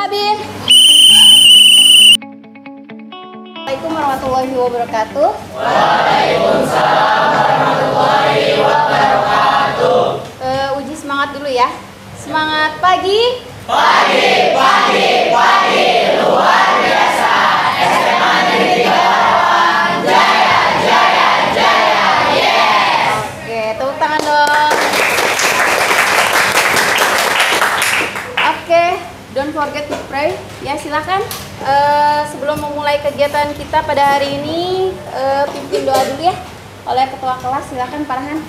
Bin. Assalamualaikum warahmatullahi wabarakatuh. Waalaikumsalam warahmatullahi wabarakatuh. Uji semangat dulu ya. Semangat pagi. Pagi, luar biasa. SMA Negeri 38, jaya, jaya, jaya, yes. Oke, tepuk tangan dong. Oke, don't forget to pray. Ya, silakan. Sebelum memulai kegiatan kita pada hari ini, pimpin doa dulu ya oleh ketua kelas. Silakan Pak Rahan.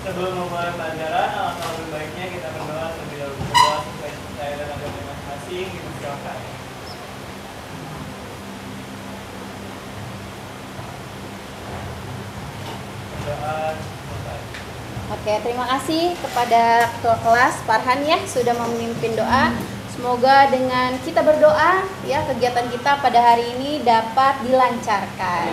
Sebelum memulai pelajaran, alangkah lebih baiknya kita berdoa terlebih dahulu. Berdoa supaya saya dan agama masing-masing dipersilakan. Doa selesai. Oke, terima kasih kepada ketua kelas Farhan ya sudah memimpin doa. Semoga dengan kita berdoa ya kegiatan kita pada hari ini dapat dilancarkan.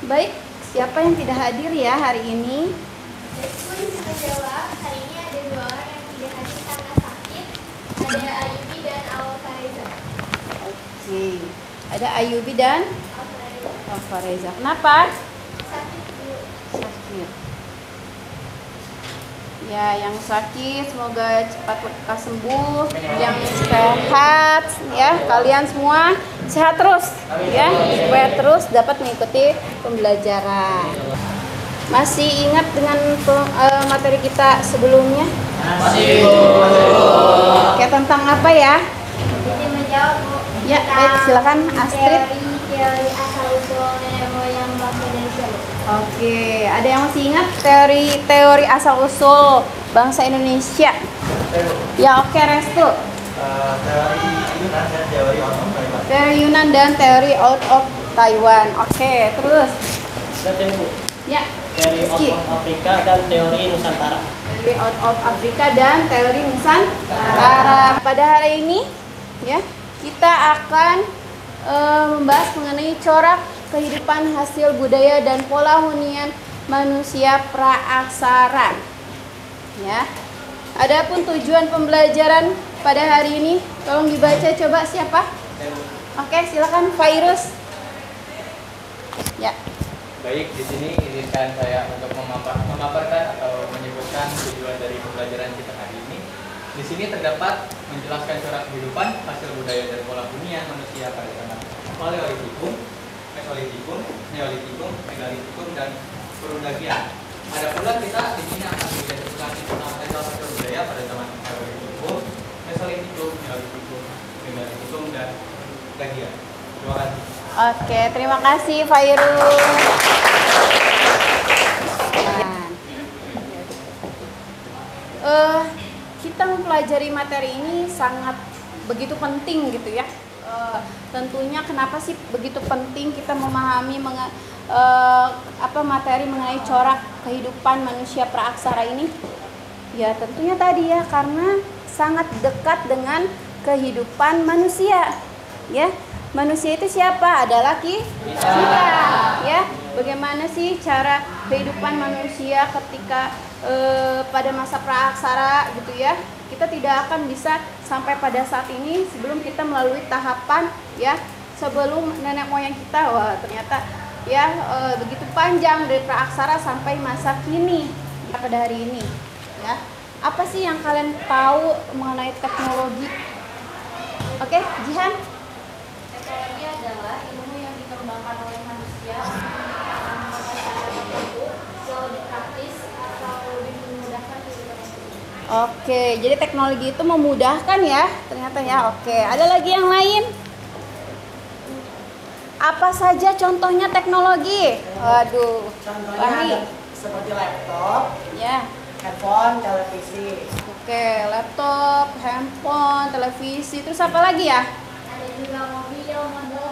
Baik, siapa yang tidak hadir ya hari ini? Hari ini ada dua orang yang tidak hadir karena sakit. Ada Ayubi dan Alfareza. Oke, ada Ayubi dan Alfareza. Kenapa? Sakit dulu. Sakit. Ya, yang sakit semoga cepat lekas sembuh. Yang sehat ya, kalian semua sehat terus ya, supaya terus dapat mengikuti pembelajaran. Masih ingat dengan materi kita sebelumnya? Masih. Oke, tentang apa ya? Jadi menjawab Bu. Ya, baik, silakan Astrid. Teori asal usul nenek moyang bangsa Indonesia. Oke, ada yang masih ingat teori asal usul bangsa Indonesia? Ya, oke, Restu. Teori Yunan dan teori out of Taiwan. Oke, terus. Ya, Teori Rizky. out of Afrika dan teori Nusantara. Teori out of Afrika dan teori Nusantara. Pada hari ini, ya, kita akan membahas mengenai corak kehidupan hasil budaya dan pola hunian manusia praaksara. Ya. Adapun tujuan pembelajaran pada hari ini, tolong dibaca coba siapa? Oke, silakan Fairuz. Ya. Baik, di sini izinkan saya untuk memaparkan atau menyebutkan tujuan dari pembelajaran kita hari ini. Di sini terdapat menjelaskan corak kehidupan, hasil budaya dan pola hunian manusia pada zaman Paleolitikum, Mesolitikum, Neolitikum, Megalitikum, dan Purundagian. Ada pula kita di sini akan mengidentifikasi tentang hasil budaya pada zaman Paleolitikum, Mesolitikum, Neolitikum, Megalitikum, dan Purundagian. Terima kasih. Oke, terima kasih Fairuz. Kita mempelajari materi ini sangat begitu penting gitu ya. Tentunya kenapa sih begitu penting kita memahami materi mengenai corak kehidupan manusia praaksara ini? Ya tentunya tadi ya karena sangat dekat dengan kehidupan manusia. Ya, manusia itu siapa? Adalah kita. Ya, bagaimana sih cara kehidupan manusia ketika pada masa praaksara gitu ya? Kita tidak akan bisa sampai pada saat ini sebelum kita melalui tahapan ya sebelum nenek moyang kita. Wah ternyata ya begitu panjang dari praaksara sampai masa kini ya, pada hari ini ya. Apa sih yang kalian tahu mengenai teknologi? Oke, Jihan. Teknologi adalah ilmu yang dikembangkan oleh manusia untuk masyarakat tertentu lebih praktis atau lebih memudahkan kehidupan manusia. Oke, jadi teknologi itu memudahkan ya, ternyata ya. Oke, ada lagi yang lain? Apa saja contohnya teknologi? Waduh, Contohnya seperti laptop, ya. handphone, televisi. Oke, laptop, handphone, televisi, terus apa lagi ya? Ada juga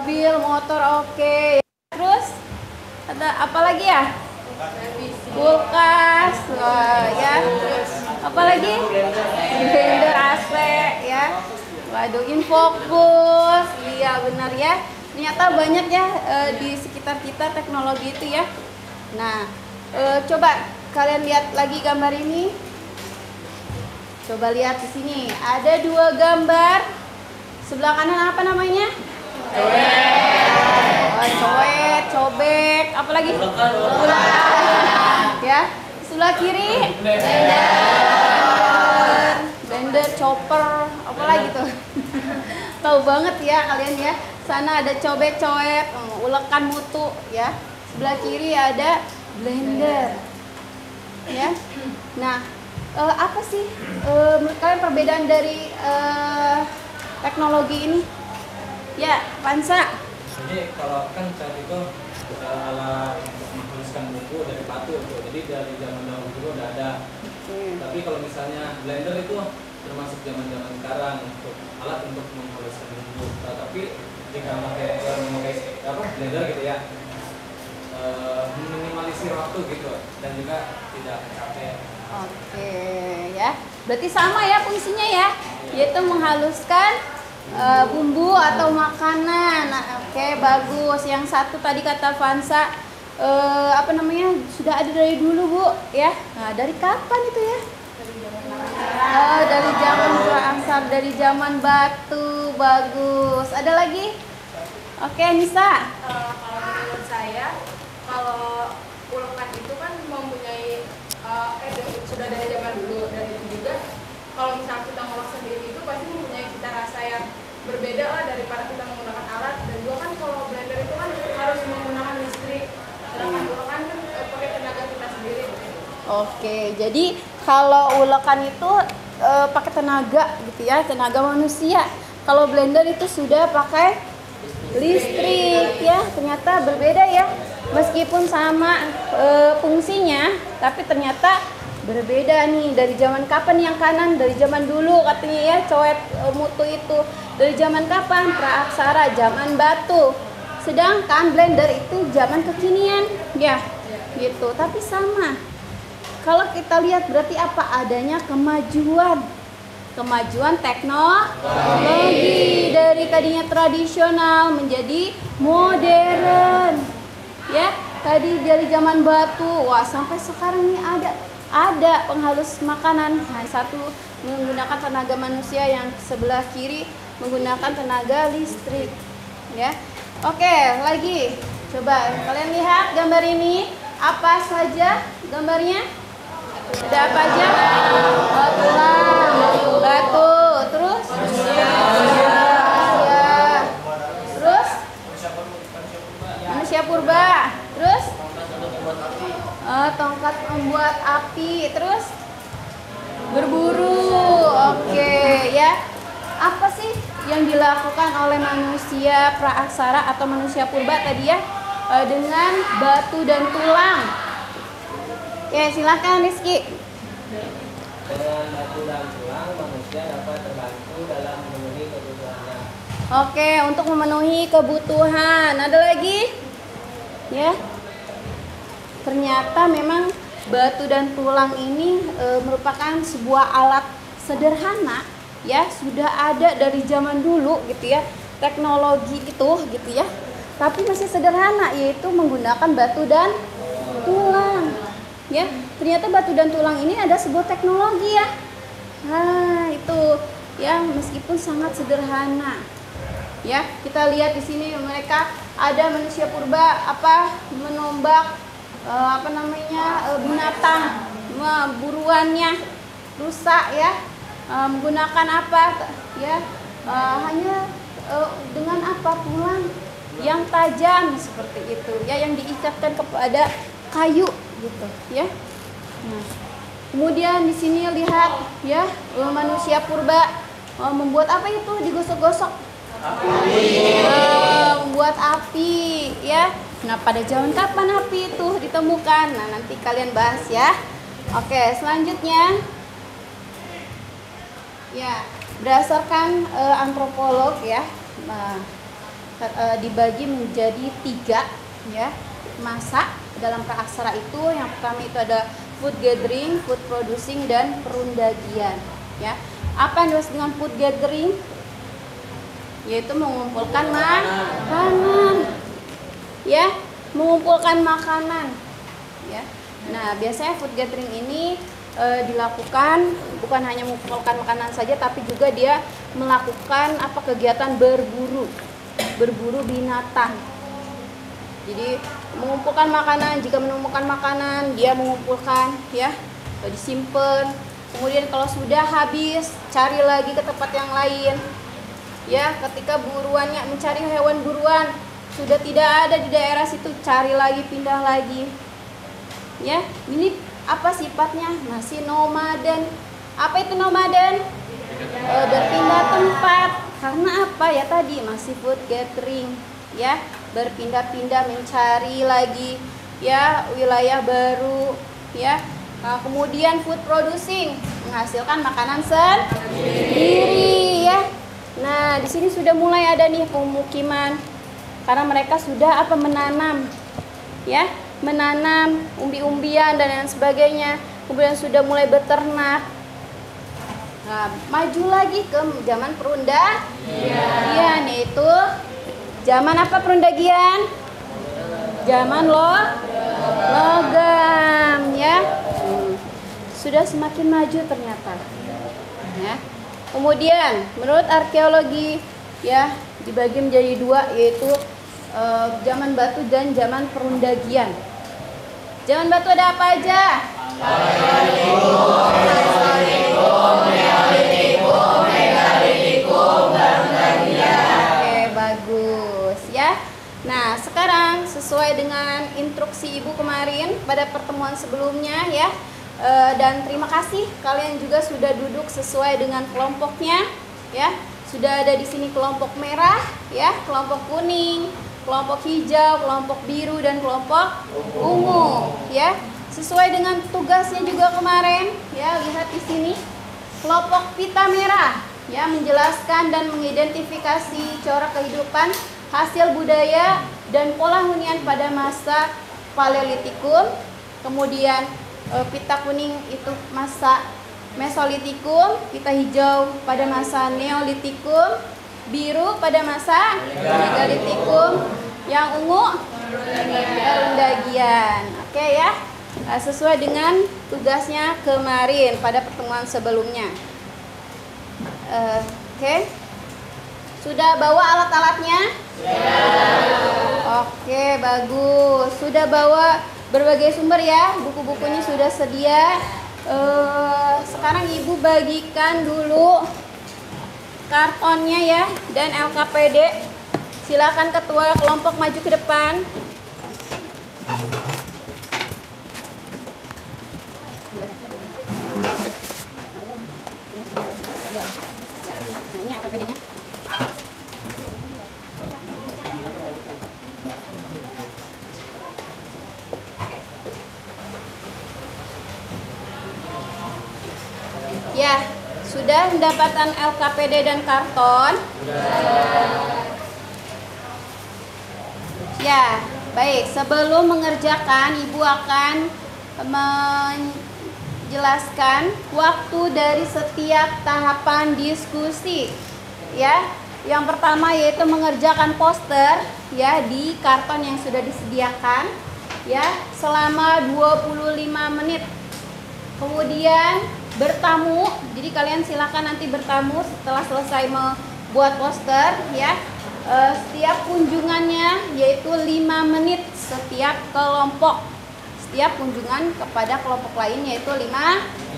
Mobil, motor, oke. Terus ada apa lagi ya? Kulkas, wah, ya. Apa lagi? Blender, AC, ya. Waduh, infocus, iya benar ya. Ternyata banyak ya di sekitar kita teknologi itu ya. Nah, coba kalian lihat lagi gambar ini. Coba lihat di sini. Ada 2 gambar. Sebelah kanan apa namanya? Coet, cobek, apalagi? Ya. Sebelah kiri? Blender, chopper, apalagi tuh? Tahu banget ya kalian ya. Sana ada cobek, coet, ulekan mutu ya. Sebelah kiri ada blender. Ya. Nah, apa sih menurut kalian perbedaan dari teknologi ini? Ya, Pansa. Jadi kalau kan saat itu alat untuk menuliskan buku dari batu tuh. Jadi dari zaman dahulu dulu udah ada. Tapi kalau misalnya blender itu termasuk zaman-zaman sekarang untuk alat untuk menuliskan buku. Nah, tapi jika memakai blender gitu ya, meminimalisir waktu gitu dan juga tidak capek. Oke, ya. Berarti sama ya fungsinya ya, yaitu menghaluskan bumbu atau makanan. Nah, oke, bagus. Yang satu tadi kata Vansa sudah ada dari dulu, Bu, ya. Nah, dari kapan itu ya? Dari zaman praaksara, dari zaman batu. Bagus. Ada lagi? Oke, Nisa. Kalau menurut saya, kalau ulekan itu kan mempunyai sudah dari zaman dulu, dan itu juga kalau misalnya kita ngolok sendiri itu pasti mempunyai cita rasa yang berbeda lah daripada kita menggunakan alat. Dan juga kan kalau blender itu kan harus menggunakan listrik, sedangkan ulekan kan pakai tenaga kita sendiri. Oke, jadi kalau ulekan itu pakai tenaga gitu ya, tenaga manusia. Kalau blender itu sudah pakai listrik ya. Ternyata berbeda ya. Meskipun sama fungsinya, tapi ternyata berbeda nih. Dari zaman kapan yang kanan? Dari zaman dulu katanya ya, coet mutu itu. Dari zaman kapan? Praaksara, zaman batu. Sedangkan blender itu zaman kekinian ya, gitu. Tapi sama. Kalau kita lihat berarti apa? Adanya kemajuan teknologi dari tadinya tradisional menjadi modern. Ya, tadi dari zaman batu, wah sampai sekarang ini ada penghalus makanan. Nah, satu menggunakan tenaga manusia, yang sebelah kiri menggunakan tenaga listrik. Ya, oke, lagi coba kalian lihat gambar ini. Apa saja gambarnya? Ada apa aja? Tulang, batu, terus manusia purba, terus tongkat membuat api, terus berburu. Oke, ya. Apa sih yang dilakukan oleh manusia praaksara atau manusia purba tadi ya, dengan batu dan tulang? Oke, silakan Rizky. Dengan batu dan tulang, manusia dapat terbantu dalam memenuhi kebutuhannya. Oke, untuk memenuhi kebutuhan. Ada lagi? Ya. Ternyata memang batu dan tulang ini merupakan sebuah alat sederhana ya, sudah ada dari zaman dulu gitu ya. Teknologi itu gitu ya. Tapi masih sederhana, yaitu menggunakan batu dan tulang. Ya, ternyata batu dan tulang ini ada sebuah teknologi ya. Nah, itu ya, meskipun sangat sederhana. Ya, kita lihat di sini mereka ada manusia purba menombak binatang, buruannya rusak ya, menggunakan apa ya, hanya dengan tulang yang tajam seperti itu ya, yang diikatkan kepada kayu gitu ya. Nah, kemudian di sini lihat ya, manusia purba membuat apa itu, digosok-gosok, membuat api ya. Nah, pada zaman kapan api itu ditemukan? Nah, nanti kalian bahas ya. Oke, selanjutnya ya, berdasarkan antropolog ya, dibagi menjadi 3 ya masa dalam praaksara itu. Yang pertama itu ada food gathering, food producing, dan perundagian ya. Apa yang dimaksud dengan food gathering? Yaitu mengumpulkan makanan ya, mengumpulkan makanan ya. Nah, biasanya food gathering ini dilakukan bukan hanya mengumpulkan makanan saja, tapi juga dia melakukan kegiatan berburu binatang. Jadi mengumpulkan makanan, jika menemukan makanan dia mengumpulkan ya, disimpan. Kemudian kalau sudah habis, cari lagi ke tempat yang lain. Ya, ketika buruannya mencari hewan buruan sudah tidak ada di daerah situ, cari lagi, pindah lagi. Ya, ini apa sifatnya? Masih nomaden. Apa itu nomaden? Berpindah tempat. Karena apa ya tadi? Masih food gathering, ya. Berpindah-pindah mencari lagi ya wilayah baru, ya. Nah, kemudian food producing, menghasilkan makanan sendiri, ya. Nah, di sini sudah mulai ada nih pemukiman karena mereka sudah menanam, ya, menanam umbi-umbian dan lain sebagainya. Kemudian sudah mulai beternak. Nah, maju lagi ke zaman perundagian, yaitu zaman apa perundagian? Zaman logam, ya. Sudah semakin maju ternyata, ya. Kemudian menurut arkeologi ya dibagi menjadi dua, yaitu zaman batu dan zaman perundagian. Zaman batu ada apa aja? Oke, bagus ya. Nah, sekarang sesuai dengan instruksi Ibu kemarin pada pertemuan sebelumnya ya. Dan terima kasih kalian juga sudah duduk sesuai dengan kelompoknya ya. Sudah ada di sini kelompok merah ya, kelompok kuning, kelompok hijau, kelompok biru dan kelompok ungu ya. Sesuai dengan tugasnya juga kemarin ya, lihat di sini. Kelompok pita merah ya menjelaskan dan mengidentifikasi corak kehidupan, hasil budaya dan pola hunian pada masa Paleolitikum. Kemudian pita kuning itu masa Mesolitikum, pita hijau pada masa Neolitikum, biru pada masa Megalitikum, yang ungu Perundagian. Oke ya, sesuai dengan tugasnya kemarin pada pertemuan sebelumnya. Oke, sudah bawa alat-alatnya? Oke, bagus. Sudah bawa berbagai sumber ya, buku-bukunya sudah sedia. Sekarang Ibu bagikan dulu kartonnya ya dan LKPD. Silakan ketua kelompok maju ke depan. Ini LKPD-nya. Ya, sudah mendapatkan LKPD dan karton? Ya, baik. Sebelum mengerjakan, Ibu akan menjelaskan waktu dari setiap tahapan diskusi. Ya, yang pertama yaitu mengerjakan poster ya di karton yang sudah disediakan ya selama 25 menit. Kemudian bertamu, jadi kalian silakan nanti bertamu setelah selesai membuat poster ya. Setiap kunjungannya yaitu 5 menit setiap kelompok. Setiap kunjungan kepada kelompok lain yaitu 5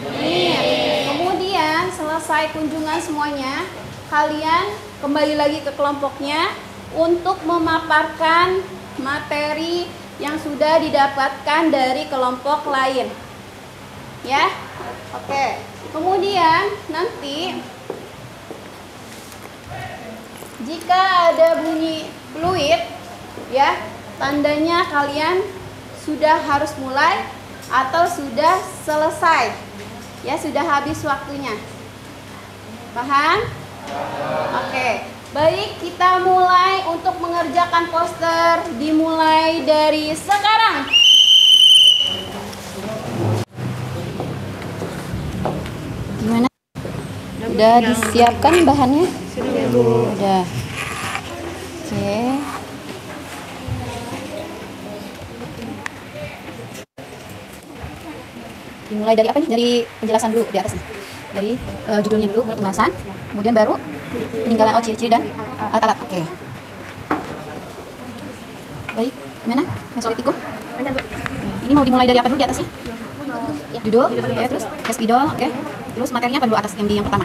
menit. Kemudian selesai kunjungan semuanya, kalian kembali lagi ke kelompoknya untuk memaparkan materi yang sudah didapatkan dari kelompok lain. Ya. Oke, kemudian nanti jika ada bunyi fluid ya, tandanya kalian sudah harus mulai atau sudah selesai. Ya, sudah habis waktunya. Paham? Oke. Baik, kita mulai untuk mengerjakan poster, dimulai dari sekarang. Gimana? Udah disiapkan bahannya? Sudah, Bu. Udah. Oke. Dimulai dari apa nih? Dari penjelasan dulu di atas nih. Dari judulnya dulu, pembahasan, kemudian baru peninggalan ciri-ciri dan alat-alat. Oke. Baik, gimana? Mesolitikum? Ini mau dimulai dari apa dulu di atas sih? Judul, oke, terus spidol, oke. Terus materinya apa dulu atas yang pertama?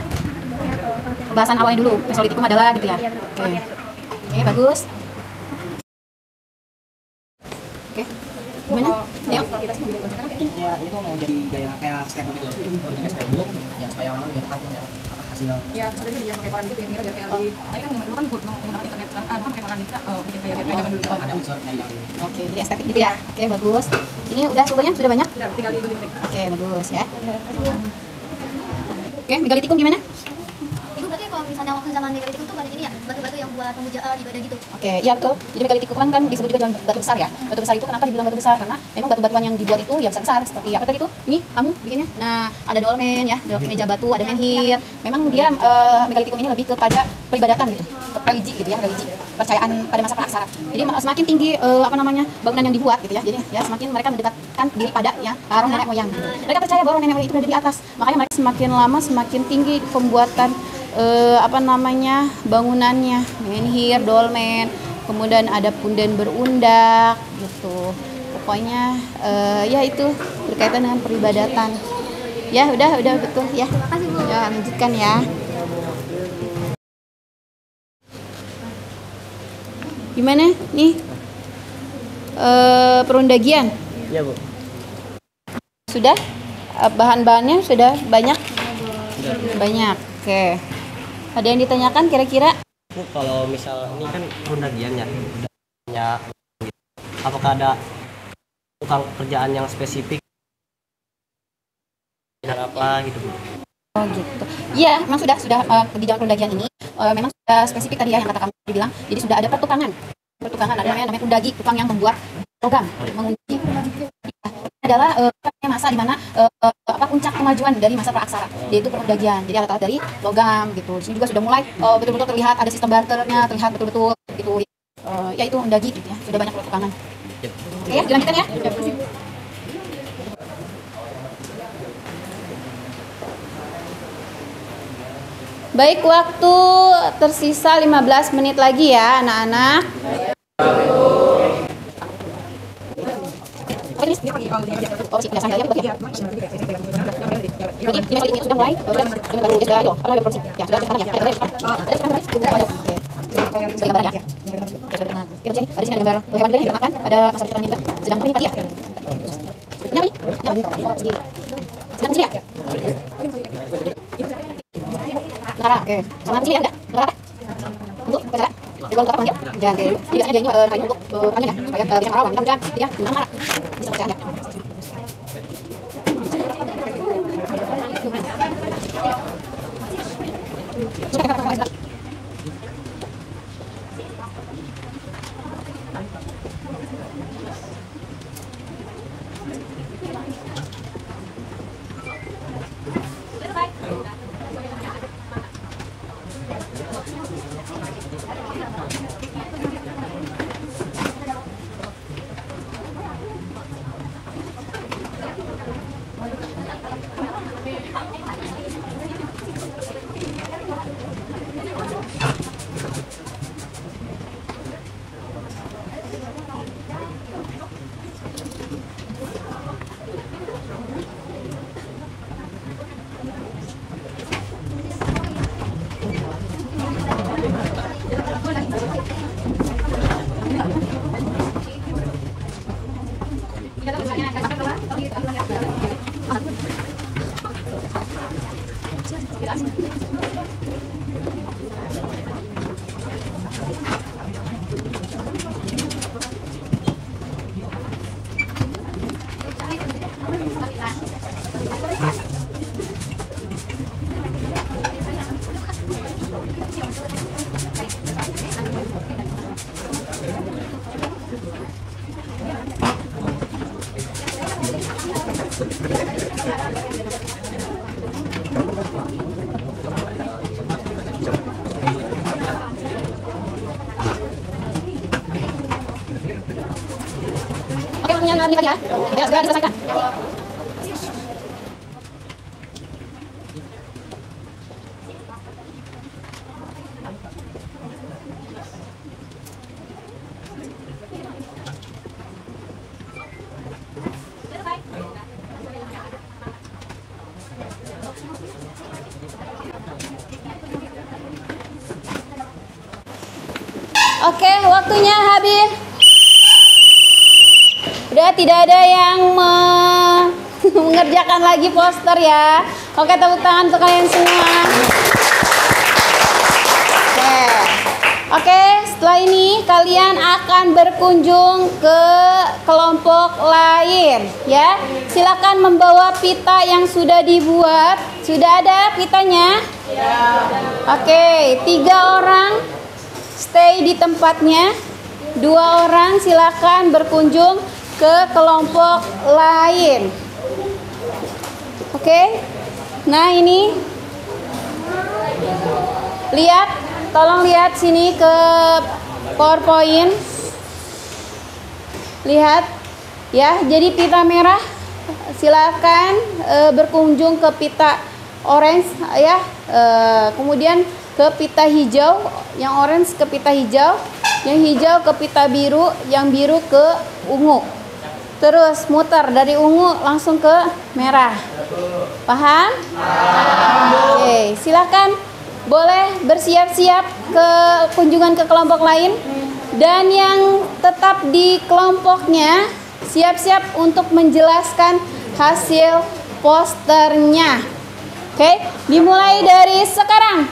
Pembahasan awalnya dulu, Mesolitikum adalah gitu ya. Oke. Oke, bagus. Oke. Gimana? Neo? Ya itu mau jadi kayak sketchbook gitu. Jadi sketchbook ya supaya orang lihat apa ya hasil. Ya, sebenarnya dia pakai koran gitu ya, biar kayak di. Tadi kan dulu kan menggunakan internet kan, bukan pakai koran gitu, bikin kayak zaman dulu. Ada unsur dari yang Oke, jadi estetik gitu ya. Oke, bagus. Ini udah sumbernya sudah banyak? Udah, tinggal di detik. Oke, bagus ya. Oke, megalitikum gimana? Itu berarti kalau misalnya waktu zaman megalitikum tuh banyak ini ya, batu-batu yang buat pemujaan ibadah gitu. Oke, iya betul. Jadi megalitikum kan disebut juga batu besar ya. Batu besar itu kenapa dibilang batu besar? Karena memang batu-batuan yang dibuat itu ya besar-besar seperti apa tadi itu? Ini kamu bikinnya. Nah, ada dolmen ya, meja batu, ada menhir. Memang dia megalitikum ini lebih kepada peribadatan gitu, religi gitu ya, religi, percayaan pada masa praksara. Jadi semakin tinggi bangunan yang dibuat gitu ya. Jadi ya semakin mereka mendekatkan diri pada ya roh nenek moyang. Mereka percaya bahwa nenek moyang itu berada di atas. Makanya mereka semakin lama semakin tinggi pembuatan bangunannya, menhir, dolmen, kemudian ada punden berundak gitu. Pokoknya ya itu berkaitan dengan peribadatan. Ya udah betul ya. Terima kasih Bu. Ya lanjutkan ya. Gimana nih perundagian? Iya, Bu. Sudah bahan-bahannya sudah banyak? Banyak. Oke. Ada yang ditanyakan kira-kira? Bu, kalau misal ini kan perundagian ya. Ya apakah ada tukang kerjaan yang spesifik? Apa gitu, Bu? Oh gitu. Iya, memang sudah di jalan perundagian ini memang sudah spesifik tadi ya yang kata kamu bilang. Jadi sudah ada pertukangan ada namanya undagi, tukang yang membuat logam, mengundi. Adalah masa di mana puncak kemajuan dari masa praaksara, yaitu perundagian. Jadi alat-alat dari logam gitu. Di sini juga sudah mulai betul-betul terlihat ada sistem barternya, terlihat betul-betul gitu. Ya itu undagi gitu ya. Sudah banyak pertukangan. Oke ya, dilanjutkan ya. Baik, waktu tersisa 15 menit lagi ya anak-anak. Sudah mulai. Lara, oke. Sama sini ada. Lara. Untuk cara jual apa panggil? Jangan dulu. Jadi biasanya dia kayu untuk panggil ya, supaya bisa merawat. Mudah-mudahan dia gimana Lara. Bisa percaya ya. Oke, waktunya 5 menit lagi ya. Ya, segera diselesaikan. Oke, waktunya habis. Udah tidak ada yang mengerjakan lagi poster ya. Oke, tepuk tangan untuk kalian semua. Oke, setelah ini kalian akan berkunjung ke kelompok lain ya. Silakan membawa pita yang sudah dibuat. Sudah ada pitanya? Ya. Oke, 3 orang stay di tempatnya. 2 orang silakan berkunjung ke kelompok lain. Oke. Nah, ini lihat, tolong lihat sini ke PowerPoint. Lihat ya, jadi pita merah silakan berkunjung ke pita orange ya. Kemudian ke pita hijau, yang orange ke pita hijau, yang hijau ke pita biru, yang biru ke ungu. Terus muter dari ungu langsung ke merah. Paham? Oke, silakan boleh bersiap-siap ke kunjungan ke kelompok lain. Dan yang tetap di kelompoknya siap-siap untuk menjelaskan hasil posternya. Oke, dimulai dari sekarang.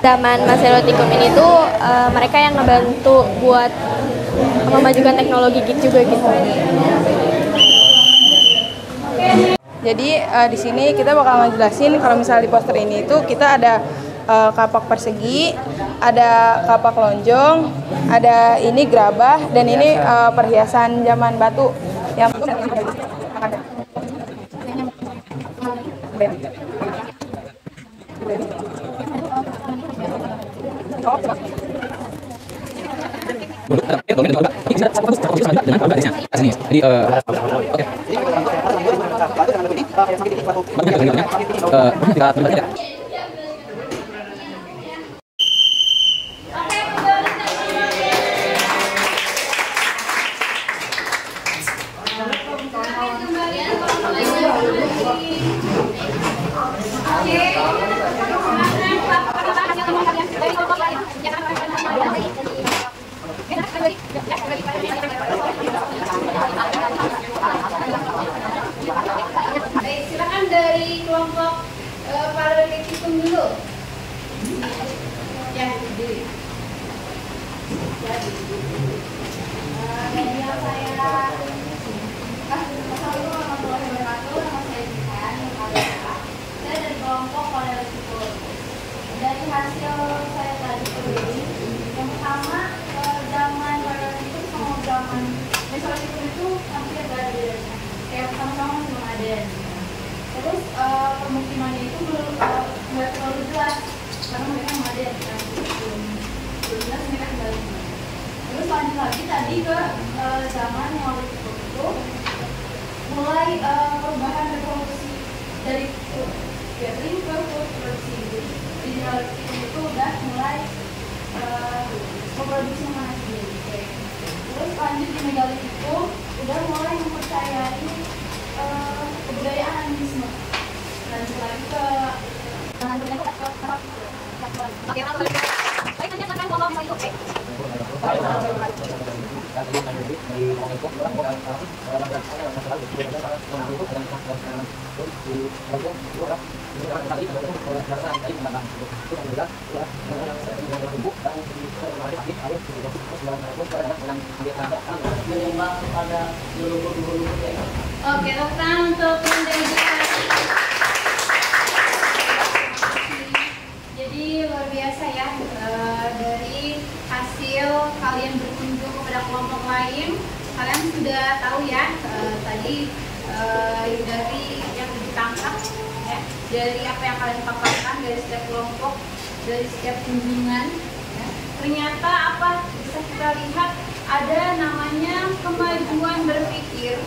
Zaman Maserotikum ini tuh mereka yang ngebantu buat memajukan teknologi gitu juga gitu. Jadi di sini kita bakal ngejelasin kalau misalnya di poster ini itu kita ada kapak persegi, ada kapak lonjong, ada ini gerabah, dan ini perhiasan zaman batu yang silakan dari kelompok Paralelikum dulu. Ya, diri. Media saya. Assalamualaikum warahmatullahi wabarakatuh. Nama saya Jihan. Saya dari kelompok Paralelikum. Dari hasil saya tadi ini, yang pertama zaman Paralelikum sama zaman Mesolitikum itu hampir gak ada bedanya. Kayak sama-sama belum ada. Terus pemukimannya itu nggak terlalu jelas karena mereka ada belum jelas mereka tinggal di mana. Terus lanjut lagi tadi ke zaman Neolitik itu mulai perubahan revolusi dari food gathering ke food produksi. Di Neolitik itu udah mulai memproduksi makanan sendiri. Terus lanjut di Megalitik udah mulai mempercayai kebudayaan animisme. Lanjut lagi ke oke, tangan untuk menjadi jadi luar biasa memanggil kalian berkunjung kepada kelompok lain. Kalian sudah tahu ya tadi dari yang ditangkap ya, dari apa yang kalian paparkan dari setiap kelompok, dari setiap kunjungan ya. Ternyata apa bisa kita lihat ada namanya kemajuan berpikir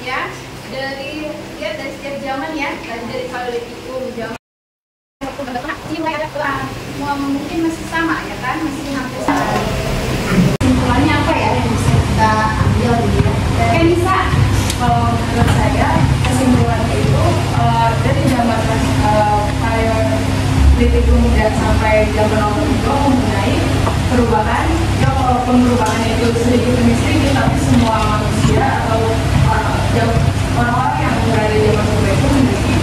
ya dari setiap zaman ya, dari Paleolitikum zaman mungkin masih sama ya kan, masih hampir sama. Kesimpulannya apa ya yang bisa kita ambil gitu ya? Kayak bisa kalau menurut saya kesimpulannya itu dari zaman Paleolitikum dan sampai zaman Ordo mempunyai perubahan. Ya walaupun perubahan itu sedikit demi sedikit, tapi semua manusia atau orang-orang yang berada di zaman Ordo itu memiliki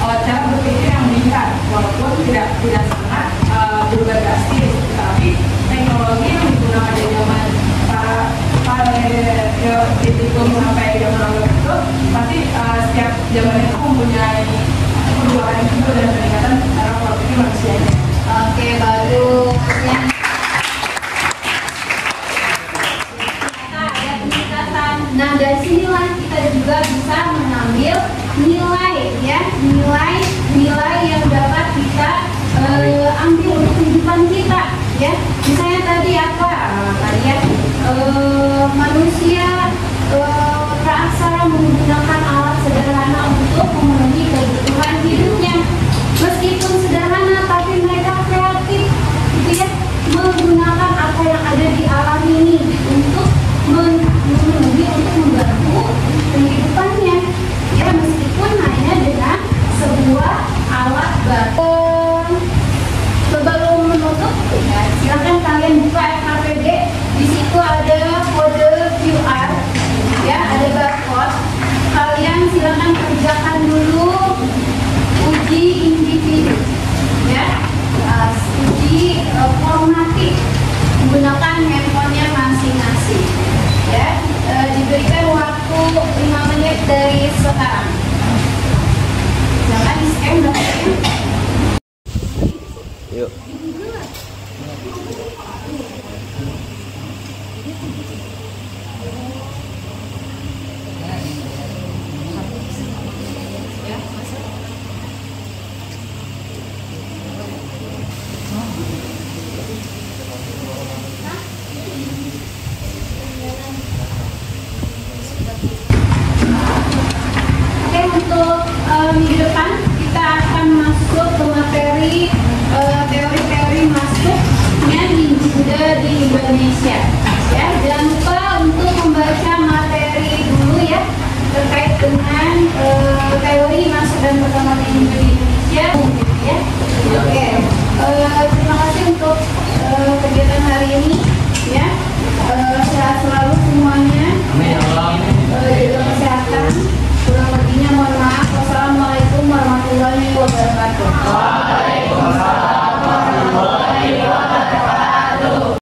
cara berpikir yang meningkat, walaupun tidak sangat berubah drastis, tapi teknologi yang digunakan di zaman para Paleolitikum sampai zaman Ordo itu pasti setiap zaman itu mempunyai perubahan juga dan peningkatan cara pola pikir manusianya. Oke, bagus. Ada peningkatan. Nah, dari sinilah kita juga bisa mengambil nilai ya, nilai yang dapat kita ambil untuk kehidupan kita ya. Misalnya tadi apa? Tadi ya manusia praaksara menggunakan alat sederhana untuk memenuhi kebutuhan hidupnya. Meskipun sederhana tapi mereka kreatif gitu ya, menggunakan apa yang ada di alam ini untuk memenuhi, untuk membantu kehidupannya ya, meskipun hanya dengan sebuah alat bantu. Sebelum menutup ya, silahkan kalian buka FKPD. Di situ ada kode QR ya, ada barcode. Kalian silahkan kerjakan dulu uji individu ya, uji formatif menggunakan handphonenya masing-masing ya. Diberikan waktu 5 menit dari sekarang.